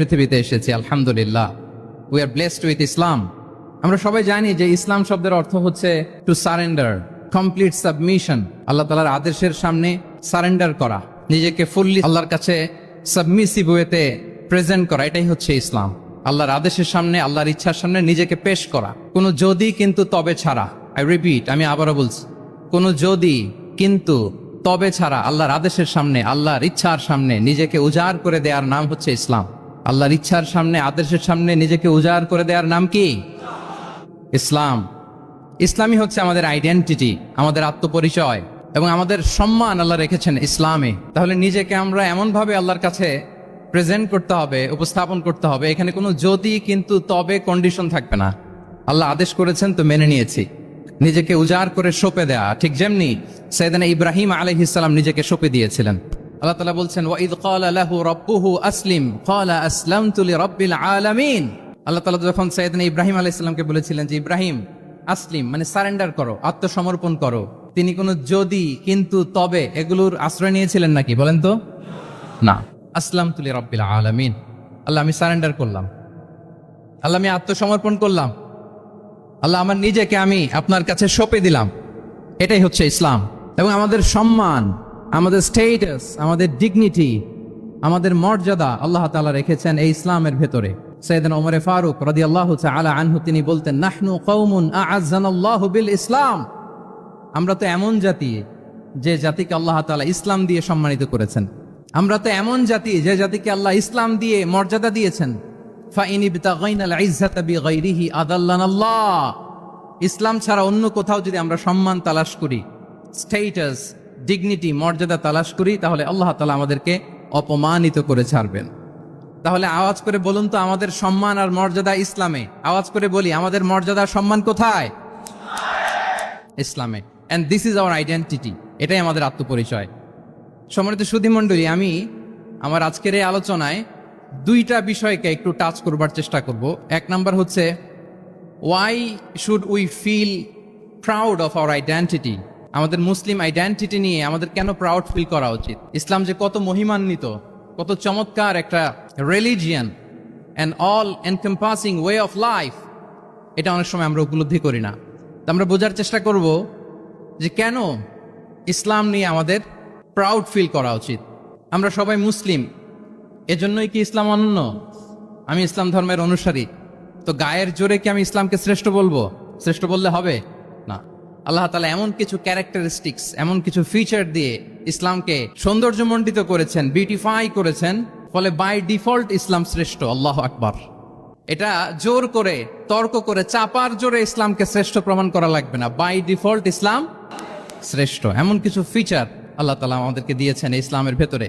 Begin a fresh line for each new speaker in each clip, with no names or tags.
পৃথিবীতে এসেছি, আলহামদুলিল্লাহ। উই আর ব্লেসড উইথ ইসলাম। আমরা সবাই জানি যে ইসলাম শব্দের অর্থ হচ্ছে টু সারেন্ডার, কমপ্লিট সাবমিশন। আল্লাহ তাআলার আদেশের সামনে সারেন্ডার করা, নিজেকে ফুললি আল্লাহর কাছে সাবমিসিভ ওয়েতে প্রেজেন্ট করা, এটাই হচ্ছে ইসলাম। আল্লাহর আদেশের সামনে, আল্লাহর ইচ্ছার সামনে নিজেকে পেশ করা, কোনো যদি কিন্তু তবে ছাড়া। আই রিপিট, আমি আবারও বলছি, কোনো যদি কিন্তু তবে ছাড়া আল্লাহর আদেশের সামনে, আল্লাহর ইচ্ছার সামনে নিজেকে উজাড় করে দেওয়ার নাম হচ্ছে ইসলাম। আল্লাহর ইচ্ছার সামনে, আদেশের সামনে নিজেকে উজাড় করে দেওয়ার নাম কি? ইসলাম। ইসলামই হচ্ছে আমাদের আইডেন্টিটি, আমাদের আত্মপরিচয় এবং আমাদের সম্মান আল্লাহ রেখেছেন ইসলামে। তাহলে নিজেকে আমরা এমনভাবে আল্লাহর কাছে প্রেজেন্ট করতে হবে, উপস্থাপন করতে হবে, এখানে কোনো যদি কিন্তু তবে কন্ডিশন থাকবে না। আল্লাহ আদেশ করেছেন তো মেনে নিয়েছি। নিজেকে উজাড় করে সঁপে দেয়া, ঠিক যেমনি সাইয়েদনা ইব্রাহিম আলাইহিস সালাম নিজেকে সঁপে দিয়েছিলেন। আল্লাহ তাআলা বলছেন, ওয়াইদ ক্বালা লাহু রাব্বুহু আসলিম ক্বালা আসলামতু লিরাব্বিল আলামিন। আল্লাহ তাআলা যখন সাইয়েদনা ইব্রাহিম আলাইহিস সালামকে বলেছিলেন যে ইব্রাহিম আসলিম মানে সারেন্ডার করো, আত্মসমর্পণ করো, তিনি কোনো যদি কিন্তু তবে এগুলোর আশ্রয় নিয়েছিলেন নাকি? বলেন তো না। আসলামতু লিরাব্বিল আলামিন, আল্লাহ আমি সারেন্ডার করলাম, আল্লাহ আমি আত্মসমর্পণ করলাম, আল্লাহ আমার নিজেকে আমি আপনার কাছে সঁপে দিলাম। এটাই হচ্ছে ইসলাম। এবং আমাদের সম্মান, আমাদের স্টেটাস, আমাদের ডিগনিটি, আমাদের মর্যাদা আল্লাহ তাআলা রেখেছেন এই ইসলামের ভেতরে। সাইয়েদনা ওমর ফারুক রাদিয়াল্লাহু তাআলা আনহু তিনি বলতেন, নাহনু কওমুন আ'আজ্জানাল্লাহু বিল ইসলাম। আমরা তো এমন জাতি যে জাতিকে আল্লাহ তাআলা ইসলাম দিয়ে সম্মানিত করেছেন। আমরা তো এমন জাতি যে জাতিকে আল্লাহ ইসলাম দিয়ে মর্যাদা দিয়েছেন। ফাইন ইবতাগাইনাল ইজ্জাতা বিগাইরিহি আদাল্লানাল্লাহ। ইসলাম ছাড়া অন্য কোথাও যদি আমরা সম্মান তালাশ করি, স্টেটাস, ডিগনিটি, মর্যাদা তালাশ করি, তাহলে আল্লাহ তাআলা আমাদেরকে অপমানিত করে ছাড়বেন। তাহলে আওয়াজ করে বলুন তো, আমাদের সম্মান আর মর্যাদা ইসলামে। আওয়াজ করে বলি, আমাদের মর্যাদা সম্মান কোথায়? ইসলামে। And this is our identity. এটাই আমাদের আত্মপরিচয়। সম্মানিত সুধীমণ্ডলী, আমি আমার আজকের এই আলোচনায় দুইটা বিষয়কে একটু টাচ করবার চেষ্টা করব। এক নাম্বার হচ্ছে, why should we feel proud of our identity. আমাদের মুসলিম আইডেন্টিটি নিয়ে আমাদের কেন প্রাউড ফিল করা উচিত? ইসলাম যে কত মহিমান্বিত, কত চমৎকার একটা religion and all encompassing way of life, এটা অনেক সময় আমরা উপলব্ধি করি না। তো আমরা বোঝার চেষ্টা করব যে কেন ইসলাম নিয়ে আমাদের প্রাউড ফিল করা উচিত। আমরা সবাই মুসলিম, এজন্যই কি ইসলাম অনন্য? আমি ইসলাম ধর্মের অনুসারী, তো গায়ের জোরে কি আমি ইসলামকে শ্রেষ্ঠ বলবো? শ্রেষ্ঠ বললে হবে না। আল্লাহ তাআলা এমন কিছু ক্যারেক্টারিস্টিক্স, এমন কিছু ফিচার দিয়ে ইসলামকে সৌন্দর্যমণ্ডিত করেছেন, বিউটিফাই করেছেন, ফলে বাই ডিফল্ট ইসলাম শ্রেষ্ঠ। আল্লাহু আকবার। এটা জোর করে, তর্ক করে, চাপার জোরে ইসলামকে শ্রেষ্ঠ প্রমাণ করা লাগবে না। বাই ডিফল্ট ইসলাম শ্রেষ্ঠ। এমন কিছু ফিচার আল্লাহ তাআলা আমাদেরকে দিয়েছেন ইসলামের ভেতরে,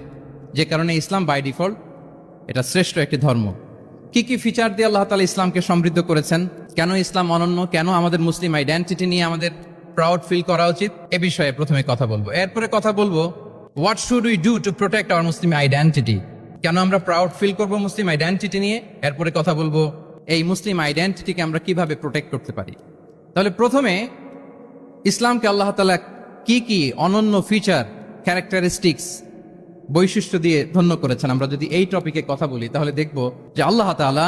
যে কারণে ইসলাম বাই ডিফল্ট এটা শ্রেষ্ঠ একটি ধর্ম। কি কি ফিচার দিয়ে আল্লাহ তাআলা ইসলামকে সমৃদ্ধ করেছেন, কেন ইসলাম অনন্য, কেন আমাদের মুসলিম আইডেন্টিটি নিয়ে আমাদের প্রাউড ফিল করা উচিত, এ বিষয়ে প্রথমে কথা বলবো। এরপরে কথা বলবো what should we do to protect our Muslim identity. কেন আমরা প্রাউড ফিল করব মুসলিম আইডেন্টিটি নিয়ে। এরপরে কথা বলবো এই মুসলিম আইডেন্টিটিকে আমরা কিভাবে প্রোটেক্ট করতে পারি। তাহলে প্রথমে ইসলামকে আল্লাহ তাআলা কি কি অনন্য ফিচার, ক্যারেক্টারিস্টিক্স, বৈশিষ্ট্য দিয়ে ধন্য করেছেন। আমরা যদি এই টপিকে কথা বলি তাহলে দেখব যে আল্লাহ তাআলা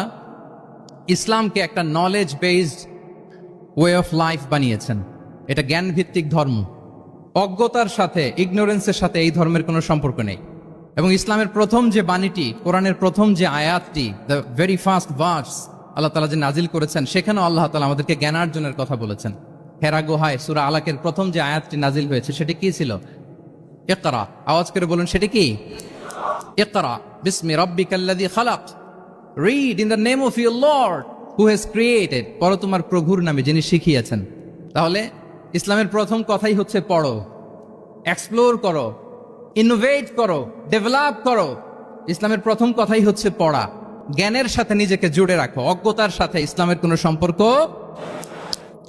ইসলামকে একটা knowledge based way of life বানিয়েছেন। এটা জ্ঞান ভিত্তিক ধর্ম। অজ্ঞতার সাথে, ইগনোরেন্সের সাথে এই ধর্মের কোনো সম্পর্ক নেই। এবং ইসলামের প্রথম যে বাণীটি, কোরআনের প্রথম যে আয়াতটি, দ্য ভেরি ফার্স্ট ভার্স আল্লাহ তাআলা যে নাজিল করেছেন, সেখানেও আল্লাহ তাআলা আমাদেরকে জ্ঞানার্জনের কথা বলেছেন। হেরা গুহায় সূরা আলাকের প্রথম যে আয়াতটি নাজিল হয়েছে সেটি কি ছিল? ইকরা। আওয়াজ করে বলুন, সেটি কি? ইকরা বিসমি রাব্বিকাল্লাযী খালাক। Read in the name of your lord who has created. পড়ো তোমার প্রভুর নামে যিনি শিখিয়েছেন। তাহলে ইসলামের প্রথম কথাই হচ্ছে পড়ো, এক্সপ্লোর করো, ইনোভেট করো, ডেভেলপ করো। ইসলামের প্রথম কথাই হচ্ছে পড়া। জ্ঞানের সাথে নিজেকে জুড়ে রাখো, অজ্ঞতার সাথে ইসলামের কোনো সম্পর্ক।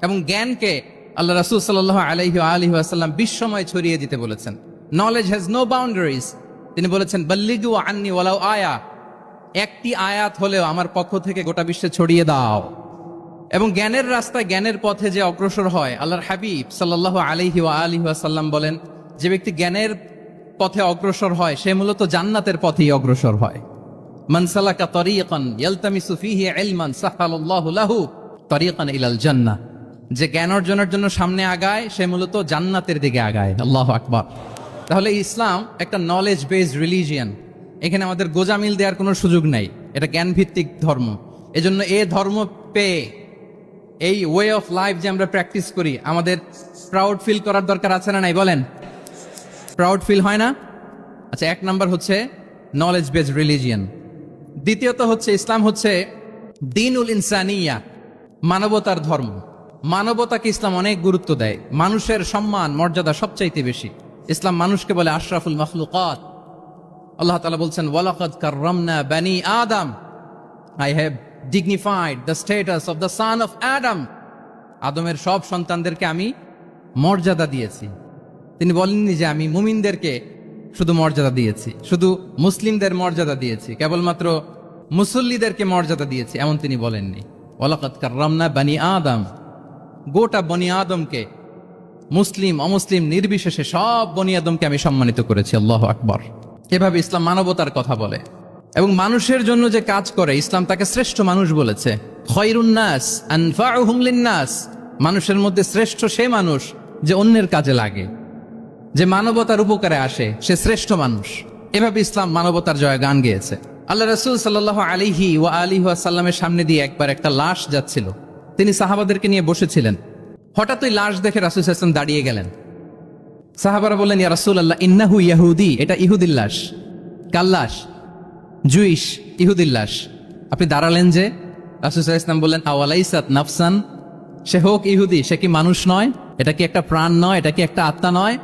এবং জ্ঞানকে আল্লাহ রাসূল সাল্লাল্লাহু আলাইহি ওয়া আলিহি ওয়াসাল্লাম বিশ্বময় ছড়িয়ে দিতে বলেছেন। Knowledge has no boundaries. তিনি বলেছেন, বাল্লিগু আন্নি ওয়ালাউ আয়া। একটি আয়াত হলেও আমার পক্ষ থেকে গোটা বিশ্বে ছড়িয়ে দাও। এবং জ্ঞানের রাস্তায়, জ্ঞানের পথে যে অগ্রসর হয়, আল্লাহর হাবিব সাল্লাল্লাহু আলাইহি ওয়া আলিহি ওয়াসাল্লাম বলেন, যে ব্যক্তি জ্ঞানের পথে অগ্রসর হয় সে মূলত জান্নাতের পথেই অগ্রসর হয়। মান সালাকা তরিকান ইয়ালতামিসু ফীহি ইলমান সাহালাল্লাহু লাহু তরিকান ইলাল জান্নাহ। যে জ্ঞান অর্জনের জন্য সামনে আগায় সে মূলত জান্নাতের দিকে আগায়। আল্লাহু আকবার। তাহলে ইসলাম একটা নলেজ বেসড রিলিজিয়ান। এখানে আমাদের গোজামিল দেওয়ার কোনো সুযোগ নাই, এটা জ্ঞান ভিত্তিক ধর্ম। এজন্য এই ধর্ম পেয়ে এই ওয়ে অফ লাইফ যে আমরা প্র্যাকটিস করি, আমাদের প্রাউড ফিল করার দরকার আছে না নাই বলেন? প্রাউড ফিল হয় না? আচ্ছা, এক নাম্বার হচ্ছে নলেজ বেসড রিলিজিয়ান। দ্বিতীয়ত হচ্ছে ইসলাম হচ্ছে দ্বীনুল ইনসানিয়া, মানবতার ধর্ম। মানবতাকে ইসলাম অনেক গুরুত্ব দেয়। মানুষের সম্মান মর্যাদা সবচাইতে বেশি। ইসলাম মানুষকে বলে আশরাফুল মাখলুকাত। আল্লাহ তাআলা বলছেন ওয়ালাকাদ কাররামনা বানি আদম, I have dignified the status of the son of Adam. আদমের সব সন্তানদেরকে আমি মর্যাদা দিয়েছি। তিনি বলেননি যে আমি মুমিনদেরকে শুধু মর্যাদা দিয়েছি, শুধু মুসলিমদের মর্যাদা দিয়েছি, কেবলমাত্র মুসল্লিদেরকে মর্যাদা দিয়েছি, এমন তিনি বলেননি। ওয়ালাকাদ কাররামনা বানি আদম, গোটা বনি আদমকে, মুসলিম অমুসলিম নির্বিশেষে সব বনি আদমকে আমি সম্মানিত করেছি। আল্লাহু আকবার। এভাবে ইসলাম মানবতার কথা বলে এবং মানুষের জন্য যে কাজ করে ইসলাম তাকে শ্রেষ্ঠ মানুষ বলেছে। খয়রুন নাস আনফাউহুম লিন-নাস, মানুষের মধ্যে শ্রেষ্ঠ সে মানুষ যে অন্যের কাজে লাগে, যে মানবতার উপকারে আসে, সে শ্রেষ্ঠ মানুষ। এভাবে ইসলাম মানবতার জয় গান গেয়েছে। আল্লাহ রাসূল সাল্লাল্লাহু আলাইহি ওয়া আলিহি ওয়াসাল্লামের সামনে দিয়ে একবার একটা লাশ যাচ্ছিল। তিনি সাহাবাদেরকে নিয়ে বসেছিলেন। হঠাৎ ওই লাশ দেখে রাসূল সাল্লাল্লাহু আলাইহি ওয়াসাল্লাম দাঁড়িয়ে গেলেন। সাহাবারা বললেন, ইয়া রাসূলুল্লাহ ইন্নাহু ইয়াহুদি, এটা ইহুদির লাশ। কার লাশ? জুইশ ইহুদির লাশ। আপনি দাঁড়ালেন যে? রাসূল সাল্লাল্লাহু আলাইহি ওয়াসাল্লাম বললেন, আওয়ালাইসাত নাফসান, সে হোক ইহুদি, সে কি মানুষ নয়? এটা কি একটা প্রাণ নয়? এটা কি একটা আত্মা নয়?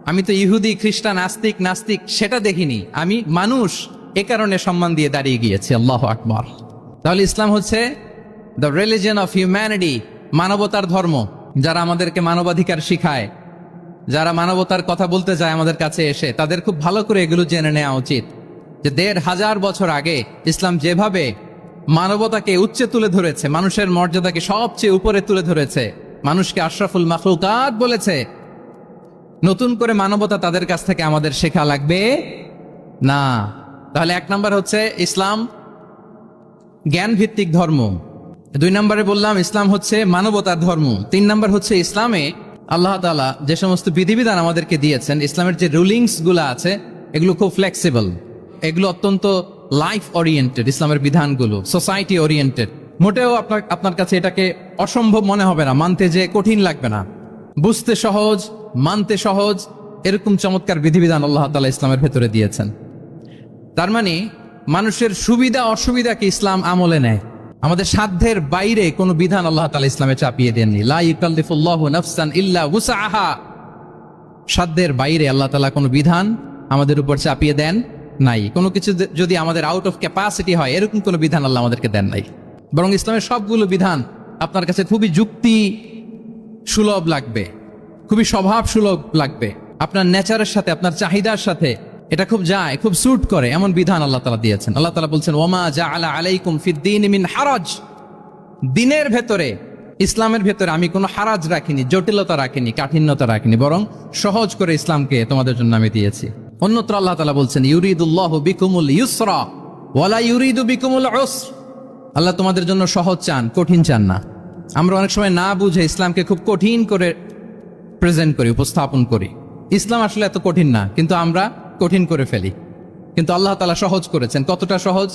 আমি তো ইহুদি, খ্রিস্টান, আস্তিক, নাস্তিক সেটা দেখিনি, আমি মানুষ, এ কারণে সম্মান দিয়ে দাঁড়িয়ে গিয়েছি। আল্লাহু আকবার। তাহলে ইসলাম হচ্ছে দ্য রিলিজিয়ন অফ হিউম্যানিটি, মানবতার ধর্ম। যারা আমাদেরকে মানবাধিকার শিখায়, যারা মানবতার কথা বলতে যায় আমাদের কাছে এসে, তাদের খুব ভালো করে এগুলো জেনে নেওয়া উচিত যে ১৫০০ বছর আগে ইসলাম যেভাবে মানবতাকে উচ্চে তুলে ধরেছে, মানুষের মর্যাদাকে সবচেয়ে উপরে তুলে ধরেছে, মানুষকে আশরাফুল মাখলুকাত বলেছে, নতুন করে মানবতা তাদের কাছ থেকে আমাদের শেখা লাগবে না। তাহলে এক নাম্বার হচ্ছে ইসলাম জ্ঞান ভিত্তিক ধর্ম। ২ নম্বরে বললাম ইসলাম হচ্ছে মানবতার ধর্ম। ৩ নম্বর হচ্ছে ইসলামে আল্লাহ তাআলা যে সমস্ত বিধিবিধান আমাদেরকে দিয়েছেন, ইসলামের যে রুলিংস গুলো আছে, এগুলো খুব ফ্লেক্সিবল, এগুলো অত্যন্ত লাইফ ওরিয়েন্টেড। ইসলামের বিধানগুলো সোসাইটি ওরিয়েন্টেড। মোটেও আপনার কাছে এটাকে অসম্ভব মনে হবে না, মানতে যে কঠিন লাগবে না, বুঝতে সহজ, মানতে সহজ, এরকম চমৎকার বিধিবিধান আল্লাহ তাআলা ইসলামের ভেতরে দিয়েছেন। তার মানে মানুষের সুবিধা অসুবিধাকে ইসলাম আমলে নেয়। আমাদের সাধ্যের বাইরে কোনো বিধান আল্লাহ তাআলা ইসলামে চাপিয়ে দেননি। লা ইউকাল্লিফুল্লাহু নাফসান ইল্লা উসআহা, সাধ্যের বাইরে আল্লাহ তাআলা কোনো বিধান আমাদের উপর চাপিয়ে দেন নাই। কোনো কিছু যদি আমাদের আউট অফ ক্যাপাসিটি হয়, এরকম কোনো বিধান আল্লাহ আমাদেরকে দেন নাই। বরং ইসলামের সবগুলো বিধান আপনার কাছে খুবই যুক্তি সুলভ লাগবে, খুবই স্বভাব সুলভ লাগবে, আপনার নেচারের সাথে, আপনার চাহিদার সাথে এটা খুব যায়, খুব স্যুট করে, এমন বিধান আল্লাহ তাআলা দিয়েছেন। আল্লাহ তাআলা বলছেন ওয়ামা জাআলা আলাইকুম ফিদ-দীনি মিন হারাজ, দিনের ভেতরে, ইসলামের ভেতরে আমি কোনো হারাজ রাখিনি, জটিলতা রাখিনি, কাঠিন্যতা রাখিনি, বরং সহজ করে ইসলামকে তোমাদের জন্য আমি দিয়েছি। অন্যত্র আল্লাহ তাআলা বলছেন ইউরিদুল্লাহু বিকুমুল ইউসরা ওয়ালা ইউরিদু বিকুমুল উসর, আল্লাহ তোমাদের জন্য সহজ চান, কঠিন চান না। আমরা অনেক সময় না বুঝে ইসলামকে খুব কঠিন করে প্রেজেন্ট করি, উপস্থাপন করি। ইসলাম আসলে এত কঠিন না, কিন্তু আমরা কঠিন করে ফেলি। কিন্তু আল্লাহ তাআলা সহজ করেছেন। কতটা সহজ?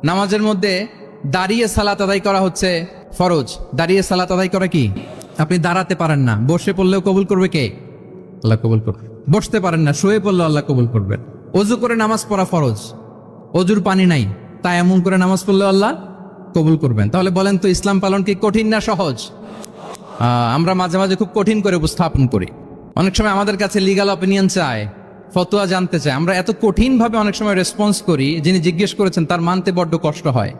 নামাজের মধ্যে দাঁড়িয়ে সালাত আদায় করা হচ্ছে ফরজ। দাঁড়িয়ে সালাত আদায় করা কি? আপনি দাঁড়াতে পারেন না, বসে পড়লেও কবুল করবে কে? আল্লাহ কবুল করবে। বসতে পারেন না, শুয়ে পড়লেও আল্লাহ কবুল করবেন। অজু করে নামাজ পড়া ফরজ, অজুর পানি নাই, তাই এমন করে নামাজ পড়লেও আল্লাহ কবুল করবেন। তাহলে বলেন তো ইসলাম পালন কি কঠিন না সহজ? আমরা মাঝে মাঝে খুব কঠিন করে উপস্থাপন করি। অনেক সময় আমাদের কাছে লিগ্যাল অপিনিয়ন চায়, ফতোয়া জানতে চায়, আমরা এত কঠিন ভাবে অনেক সময় রেসপন্স করি, যিনি জিজ্ঞেস করেছেন তার মানতে বড্ড কষ্ট হয়।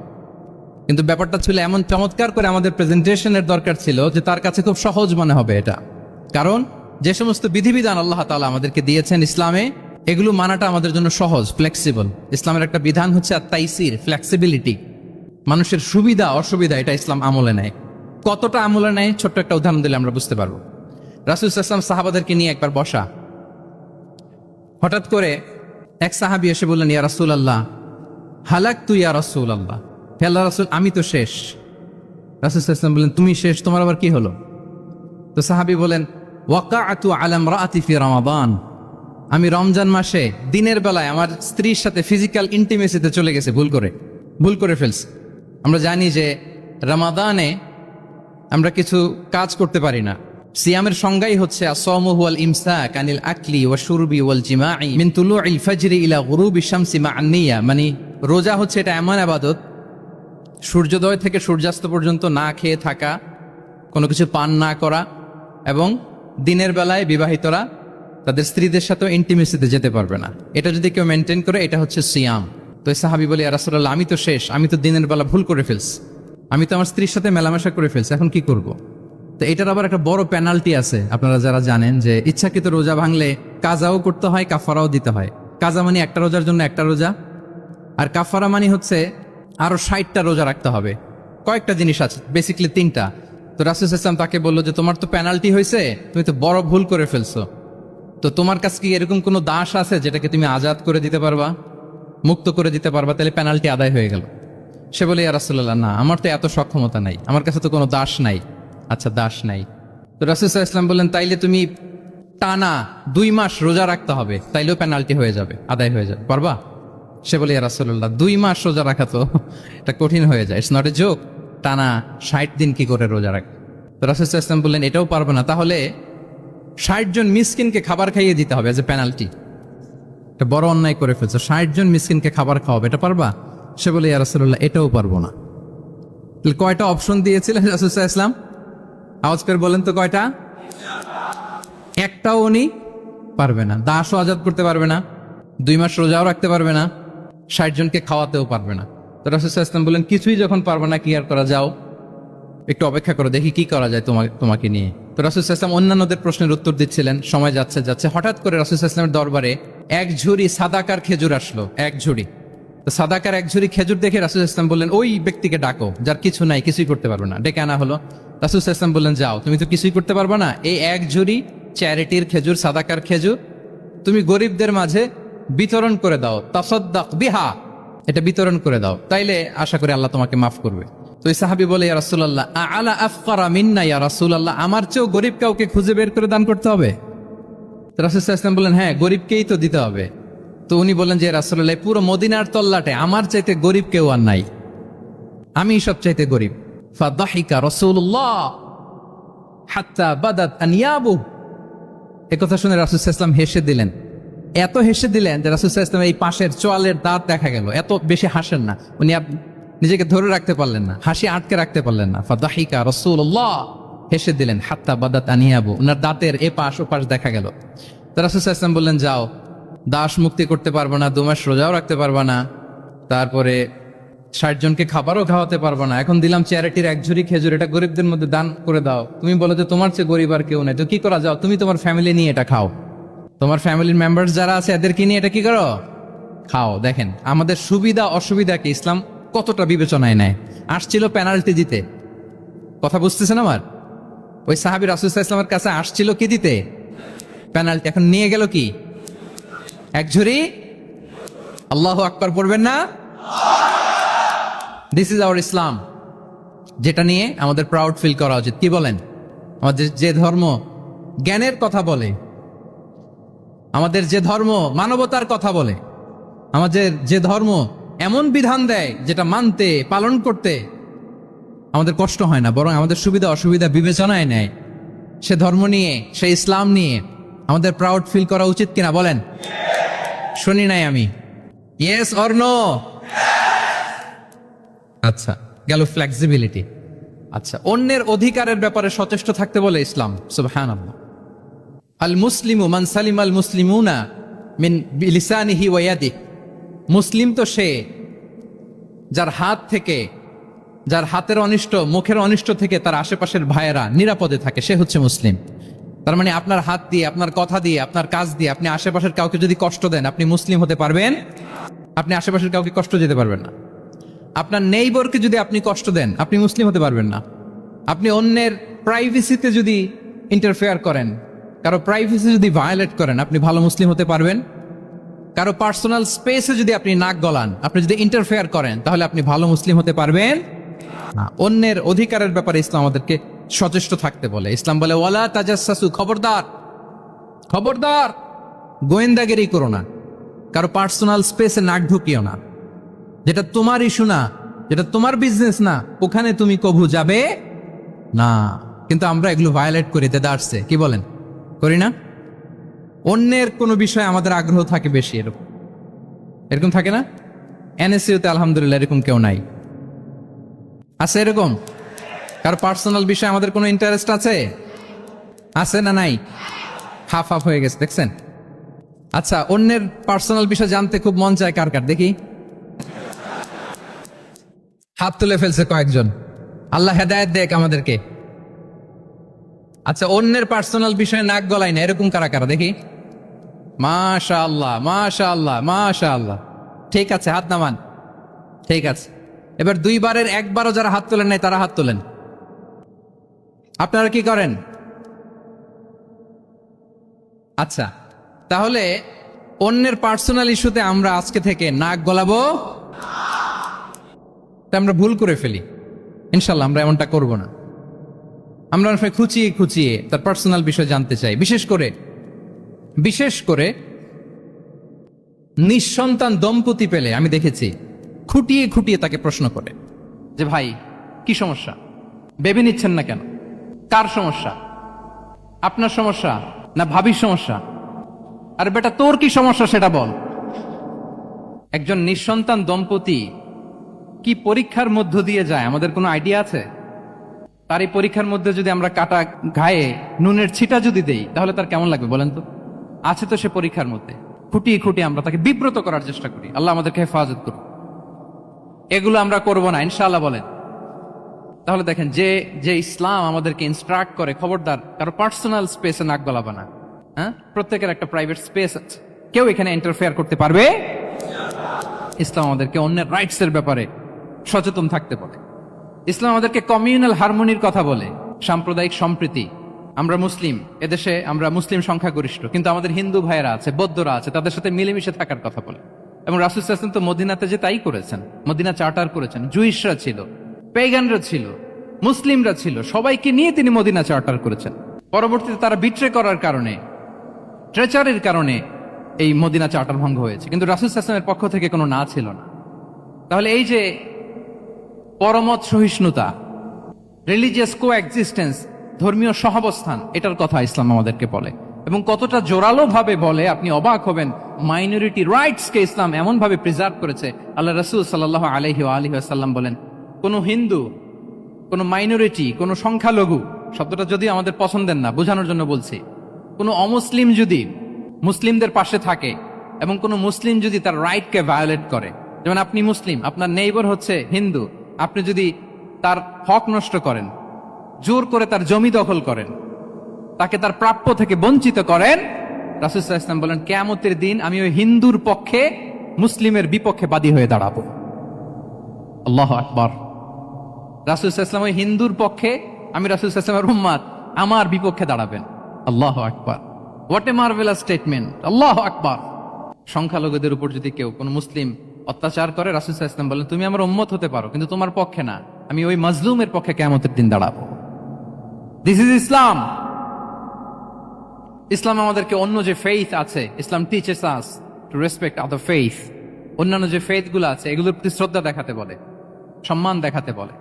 কিন্তু ব্যাপারটা ছিল এমন চমৎকার করে আমাদের প্রেজেন্টেশনের দরকার ছিল যে তার কাছে খুব সহজ মনে হবে এটা। কারণ যে সমস্ত বিধিবিধান আল্লাহ তাআলা আমাদেরকে দিয়েছেন ইসলামে, এগুলো মানাটা আমাদের জন্য সহজ, ফ্লেক্সিবল। ইসলামের একটা বিধান হচ্ছে আত-তাইসির, ফ্লেক্সিবিলিটি। মানুষের সুবিধা অসুবিধা এটা ইসলাম আমলে নেয়। কতটা আমলে নেয়, ছোট্ট একটা উদাহরণ দিলে আমরা বুঝতে পারবো। রাসূল সাল্লাল্লাহু আলাইহি ওয়াসাল্লাম সাহাবাদেরকে নিয়ে একবার বসা, হঠাৎ করে এক সাহাবী এসে বললেন ইয়া রাসূলুল্লাহ হালাকতু ইয়া রাসূলুল্লাহ, হে আল্লাহর রাসূল আমি তো শেষ। রাসূল সাল্লাল্লাহু আলাইহি ওয়াসাল্লাম বলেন তুমি শেষ, তোমার আবার কি হলো? তো সাহাবী বলেন ওয়াকাআতু আলা ইমরাআতি ফি রমাদান, আমি রমজান মাসে দিনের বেলায় আমার স্ত্রীর সাথে ফিজিক্যাল ইন্টিমেসিতে চলে গেছে, ভুল করে ফেলছি। আমরা জানি যে রমাদানে আমরা কিছু কাজ করতে পারি না। সিয়ামের সংজ্ঞাই হচ্ছে আসসাওমু হুয়াল ইমসাক আনিল আকলি ওয়া শুরবি ওয়াল জিমাই মিন তুলুইল ফাজরি ইলা গুরুবি শামসি মা'আন নিয়া, মানে রোজা হচ্ছে এটা এমন ইবাদত, সূর্যোদয় থেকে সূর্যাস্ত পর্যন্ত না খেয়ে থাকা, কোনো কিছু পান না করা, এবং দিনের বেলায় বিবাহিতরা তাদের স্ত্রীদের সাথে ইন্টিমেসিতে যেতে পারবে না। এটা যদি কেউ মেনটেন করে এটা হচ্ছে সিয়াম। তো এই সাহাবী বলে ইয়া রাসূলুল্লাহ আমি তো শেষ, আমি তো দিনের বেলা ভুল করে ফেলছি, আমি তো আমার স্ত্রীর সাথে মেলামেশা করে ফেলছি, এখন কি করব? তো এটার আবার একটা বড় পেনাল্টি আছে, আপনারা যারা জানেন যে ইচ্ছাকৃত রোজা ভাঙলে কাজাও করতে হয়, কাফারাও দিতে হয়। কাজা মানে একটা রোজার জন্য একটা রোজা, আর কাফারা মানে হচ্ছে আরো 60টা রোজা রাখতে হবে। কয়েকটা জিনিস আছে, বেসিক্যালি 3টা। তো রাসূল সাল্লাল্লাহু আলাইহি ওয়াসাল্লাম তাকে বললো যে তোমার তো পেনাল্টি হয়েছে, তুমি তো বড় ভুল করে ফেলছো, তো তোমার কাছে কি এরকম কোনো দাস আছে যেটাকে তুমি আজাদ করে দিতে পারবা, মুক্ত করে দিতে পারবা, তাহলে পেনাল্টি আদায় হয়ে গেল। সে বলে ইয়া রাসূলুল্লাহ না, আমার তো এত সক্ষমতা নাই, আমার কাছে তো কোনো দাস নাই। আচ্ছা দাস নাই, তো রাসূল সাল্লাল্লাহু আলাইহি ওয়াসাল্লাম বললেন তাইলে তুমি টানা 2 মাস রোজা রাখতে হবে, তাইলেও পেনাল্টি হয়ে যাবে, আদায় হয়ে যাবে, পারবা? সে বলে ইয়া রাসূলুল্লাহ 2 মাস রোজা রাখা তো এটা কঠিন হয়ে যায়, ইটস নট এ জোক, টানা 60 দিন কি করে রোজা রাখ? তো রাসূল সাল্লাল্লাহু আলাইহি ওয়াসাল্লাম বললেন এটাও পারবে না, তাহলে 60 জন মিসকিনকে খাবার খাইয়ে দিতে হবে এজ এ পেনাল্টি। এটা বড় অন্যায় করে ফেলছো, 60 জন মিসকিনকে খাবার খাওয়াবে, এটা পারবা? সে বলে ইয়া রাসূলুল্লাহ এটাও পারবো না। তাহলে কয়টা অপশন দিয়েছিলেন রাসূল সাল্লাল্লাহু আলাইহি ওয়াসাল্লাম? আওয়াজ করে বলেন তো কয়টা? একটাও উনি পারবে না। দাসও আজাদ করতে পারবে না, 2 মাস রোজাও রাখতে পারবে না, 60 জনকে খাওয়াতেও পারবে না। তো রাসূল সাল্লাল্লাহু আলাইহি ওয়াসাল্লাম বলেন কিছুই যখন পারবে না, কি আর করা, যাও একটু অপেক্ষা করো, দেখি কি করা যায় তোমাকে নিয়ে। তো রাসূল সাল্লাল্লাহু আলাইহি ওয়াসাল্লাম অন্যান্যদের প্রশ্নের উত্তর দিচ্ছিলেন, সময় যাচ্ছে হঠাৎ করে রাসূল সাল্লাল্লাহু আলাইহি ওয়াসাল্লামের দরবারে এক ঝুড়ি সাদাকার খেজুর আসলো, এক ঝুড়ি। তো সাদাকার এক ঝুড়ি খেজুর দেখে রাসূল সাল্লাল্লাহু আলাইহি ওয়াসাল্লাম বললেন ওই ব্যক্তিকে ডাকো যার কিছু নাই, কিছুই করতে পারবে না। ডেকে আনা হলো। রাসূল সাল্লাল্লাহু আলাইহি ওয়াসাল্লাম বললেন যাও, তুমি তো কিছুই করতে পারবে না, এই এক ঝুড়ি চ্যারিটির খেজুর, সাদাকার খেজুর তুমি গরিবদের মাঝে বিতরণ করে দাও, তাসাদ্দাক বিহা, এটা বিতরণ করে দাও, তাইলে আশা করি আল্লাহ তোমাকে মাফ করবে। তো এই সাহাবী বলে ইয়া রাসূলুল্লাহ আলা আফকারা মিন্না ইয়া রাসূলুল্লাহ, আমার চেয়েও গরিব কাউকে খুঁজে বের করে দান করতে হবে? তো রাসূল সাল্লাল্লাহু আলাইহি ওয়াসাল্লাম বললেন হ্যাঁ, গরিবকেই তো দিতে হবে। তো উনি বললেন যে রাসূলুল্লাহ পুরো মদিনার তল্লাটে আমার চাইতে গরিব কেউ আর নাই, আমি সব চাইতে গরিব। ফাদাহিকা রাসূলুল্লাহ হাত্তা বাদাত আনিয়াবু, একথা শুনে রাসূল সাল্লাল্লাহু আলাইহি ওয়াসাল্লাম হেসে দিলেন, এত হেসে দিলেন যে রাসূল সাল্লাল্লাহু আলাইহি ওয়াসাল্লাম এই পাশের চোয়ালের দাঁত দেখা গেল। এত বেশি হাসেন না উনি, নিজেকে ধরে রাখতে পারলেন না, হাসি আটকে রাখতে পারলেন না। ফাদাহিকা রাসূলুল্লাহ, হেসে দিলেন, হাত্তা বাদাত আনিয়াবু, ওনার দাঁতের এপাশ ওপাশ দেখা গেল। তো রাসূল সাল্লাল্লাহু আলাইহি ওয়াসাল্লাম বললেন যাও, দাস মুক্তি করতে পারবো না, 2 মাস রোজাও রাখতে পারবো না, তারপরে 60 জনকে খাবারও খাওয়াতে পারবো না, এখন দিলাম চ্যারিটির এক ঝুড়ি খেজুর, এটা গরিবদের মধ্যে দান করে দাও। তুমি বলো যে তোমার চেয়ে গরিব আর কেউ নাই, তো কি করা, যাও তুমি তোমার ফ্যামিলি নিয়ে এটা খাও, তোমার ফ্যামিলির মেম্বার্স যারা আছে এদেরকে নিয়ে এটা কি করো, খাও। দেখেন আমাদের সুবিধা অসুবিধাকে ইসলাম কতটা বিবেচনায় নেয়। আসছিল পেনাল্টি দিতে, কথা বুঝতেছেন আমার? ওই সাহাবী রাসূল সাল্লাল্লাহু আলাইহি ওয়াসাল্লামের কাছে আসছিল কি দিতে, পেনাল্টি, এখন নিয়ে গেল কি, এক ঝুড়ি। আল্লাহু আকবার পড়বেন না? দিস ইজ আওয়ার ইসলাম, যেটা নিয়ে আমাদের প্রাউড ফিল করা উচিত। কি বলেন? আমাদের যে ধর্ম জ্ঞানের কথা বলে, আমাদের যে ধর্ম মানবতার কথা বলে, আমাদের যে ধর্ম এমন বিধান দেয় যেটা মানতে পালন করতে আমাদের কষ্ট হয় না, বরং আমাদের সুবিধা অসুবিধা বিবেচনায় নেয়, সে ধর্ম নিয়ে, সে ইসলাম নিয়ে আমাদের প্রাউড ফিল করা উচিত কিনা বলেন? শুনি নাই আমি, ইয়েস অর নো? আচ্ছা গেল ফ্লেক্সিবিলিটি। আচ্ছা, অন্যের অধিকারের ব্যাপারে সচেষ্ট থাকতে বলে ইসলাম। সুবহানাল্লাহ। আল মুসলিমু মান সালিম আল মুসলিমুনা মিন বিলিসানিহি ওয়া ইয়াদিহি, মুসলিম তো সে যার হাত থেকে, যার হাতের অনিষ্ট, মুখের অনিষ্ট থেকে তার আশেপাশের ভাইয়েরা নিরাপদে থাকে, সে হচ্ছে মুসলিম। তার মানে আপনার হাত দিয়ে, আপনার কথা দিয়ে, আপনার কাজ দিয়ে আপনি আশেপাশের কাউকে যদি কষ্ট দেন, আপনি মুসলিম হতে পারবেন? আপনি আশেপাশের কাউকে কষ্ট দিতে পারবেন না। আপনার নেইবরকে যদি আপনি কষ্ট দেন, আপনি মুসলিম হতে পারবেন না। আপনি অন্যের প্রাইভেসিতে যদি ইন্টারফেয়ার করেন, কারো প্রাইভেসি যদি ভায়োলেট করেন, আপনি ভালো মুসলিম হতে পারবেন? কারো পার্সোনাল স্পেসে যদি আপনি নাক গলান, আপনি যদি ইন্টারফেয়ার করেন, তাহলে আপনি ভালো মুসলিম হতে পারবেন না। অন্যের অধিকারের ব্যাপারে ইসলাম আমাদেরকে সচেষ্ট থাকতে বলে। ইসলাম বলে ওয়ালা তাজাসসু, খবরদার খবরদার, গোয়েন্দাগিরি করো না, কারো পার্সোনাল স্পেসে নাক ঢুকিও না। যেটা তোমার ইস্যু না, যেটা তোমার বিজনেস না, ওখানে তুমি কভু যাবে না। কিন্তু আমরা এগুলো ভায়োলেট করি, দেদারসে, কি বলেন, করি না? অন্যের কোনো বিষয়ে আমাদের আগ্রহ থাকে বেশি, এরকম এরকম থাকে না? এনএসইউতে আলহামদুলিল্লাহ এরকম কেউ নাই, আছে এরকম? কারো পার্সোনাল বিষয়ে আমাদের কোনো ইন্টারেস্ট আছে? আছে না নাই? হাফ হাফ হয়ে গেছে, দেখছেন? আচ্ছা, অন্যের পার্সোনাল বিষয় জানতে খুব মন চায় কার কার, দেখি হাত তুলে ফেলছে কয়েকজন। আল্লাহ হেদায়েত দেখ আমাদেরকে। আচ্ছা, অন্যের পার্সোনাল বিষয়ে নাক গলাই না, এরকম কারা কারা, দেখি। মাশাআল্লাহ মাশাআল্লাহ মাশাআল্লাহ, ঠিক আছে, হাত নামান, ঠিক আছে। এবার দুইবারের একবারও যারা হাত তোলেন নাই তারা হাত তোলেন। আপনারা কি করেন? আচ্ছা, তাহলে অন্যের পার্সোনাল ইস্যুতে আমরা আজকে থেকে নাক গলাবো, আমরা ভুল করে ফেলি। ইনশাল্লাহ আমরা এমনটা করব না। আমরা অনেক সময় খুঁচিয়ে খুঁচিয়ে তার পার্সোনাল বিষয় জানতে চাই। বিশেষ করে নিঃসন্তান দম্পতি পেলে আমি দেখেছি খুঁটিয়ে খুঁটিয়ে তাকে প্রশ্ন করে যে ভাই কি সমস্যা, বেবি নিচ্ছেন না কেন, কার সমস্যা, আপনার সমস্যা না ভাবির সমস্যা, আর বেটা তোর কি সমস্যা সেটা বল। একজন নিঃসন্তান দম্পতি কি পরীক্ষার মধ্য দিয়ে যায় আমাদের কোনো আইডিয়া আছে? তার এই পরীক্ষার মধ্যে যদি আমরা কাটা ঘায়ে নুনের ছিটা যদি দেই, তাহলে তার কেমন লাগবে বলেন তো? আছে তো সে পরীক্ষার মধ্যে, খুঁটিয়ে খুঁটিয়ে আমরা তাকে বিব্রত করার চেষ্টা করি। আল্লাহ আমাদেরকে হেফাজত করুন। এগুলো আমরা করব না ইনশাআল্লাহ, বলেন। তাহলে দেখেন, যে ইসলাম আমাদেরকে ইনস্ট্রাক্ট করে, খবরদার কারো পার্সোনাল স্পেসে নাক গলাবা না। হ্যাঁ, প্রত্যেকের একটা প্রাইভেট স্পেস আছে, কেউ এখানে ইন্টারফেয়ার করতে পারবে। ইসলাম আমাদেরকে অন্যের রাইটস এর ব্যাপারে সচেতন থাকতে বলে। ইসলাম আমাদেরকে কমিউনাল হারমোনির কথা বলে, সাম্প্রদায়িক সম্প্রীতি। আমরা মুসলিম, এদেশে আমরা মুসলিম সংখ্যাগরিষ্ঠ, কিন্তু আমাদের হিন্দু ভাইয়েরা আছে, বৌদ্ধরা আছে, তাদের সাথে মিলেমিশে থাকার কথা বলে। এবং রাসূল সাল্লাল্লাহু আলাইহি ওয়াসাল্লাম তো মদিনাতে যে তাই করেছেন, মদিনা চার্টার করেছেন। জুইশরা ছিল, পেগানরা ছিল, মুসলিমরা ছিল, সবাইকে নিয়ে তিনি মদিনা চার্টার করেছেন। পরবর্তীতে তারা বিট্রে করার কারণে, ট্রেচারের কারণে এই মদিনা চার্টার ভঙ্গ হয়েছে, কিন্তু রাসূল সাল্লাল্লাহু আলাইহি ওয়াসাল্লামের পক্ষ থেকে কোনো না ছিল না। তাহলে এই যে পরমত সহিষ্ণুতা, রিলিজিয়াস কোএক্সিস্টেন্স, ধর্মীয় সহাবস্থান, এটার কথা ইসলাম আমাদেরকে বলে। এবং কতটা জোরালো ভাবে বলে আপনি অবাক হবেন। মাইনরিটি রাইটস কে ইসলাম এমন ভাবে প্রিজার্ভ করেছে। আল্লাহ রাসূল সাল্লাল্লাহু আলাইহি ওয়াসাল্লাম বলেন, কোন হিন্দু, কোন মাইনরিটি, কোন সংখ্যালঘু, শব্দটা যদি আমাদের পছন্দের না, বোঝানোর জন্য বলছি, কোন অমুসলিম যদি মুসলিমদের পাশে থাকে এবং কোন মুসলিম যদি তার রাইটকে ভায়োলেট করে, যেমন আপনি মুসলিম, আপনার নেইবার হচ্ছে হিন্দু, আপনি যদি তার হক নষ্ট করেন, জোর করে তার জমি দখল করেন, তাকে তার প্রাপ্য থেকে বঞ্চিত করেন, রাসূল সাল্লাল্লাহু আলাইহি ওয়াসাল্লাম বলেন কিয়ামতের দিন আমি ওই হিন্দুর পক্ষে মুসলিমের বিপক্ষে বাদী হয়ে দাঁড়াবো। আল্লাহু আকবার। রাসূল সাল্লাল্লাহু আলাইহি ওয়াসাল্লাম ওই হিন্দুর পক্ষে, আমি রাসূল সাল্লাল্লাহু আলাইহি ওয়াসাল্লামের উম্মত, আমার বিপক্ষে দাঁড়াবেন। আল্লাহু আকবার। What a marvellous statement. আল্লাহু আকবার। সংখ্যালঘুদের উপর যদি কেউ কোন মুসলিম অত্যাচার করে, রাসূল সাল্লাল্লাহু আলাইহি ওয়াসাল্লাম বলেন তুমি আমার উম্মত হতে পারো, কিন্তু তোমার পক্ষে না, আমি ওই মাজলুমের পক্ষে কিয়ামতের দিন দাঁড়াবো। দিস ইজ ইসলাম। ইসলাম আমাদেরকে অন্য যে ফেইথ আছে, Islam teaches us to respect other faith. অন্যান্য যে ফেইথ গুলো আছে এগুলোর প্রতি শ্রদ্ধা দেখাতে বলে, সম্মান দেখাতে বলে।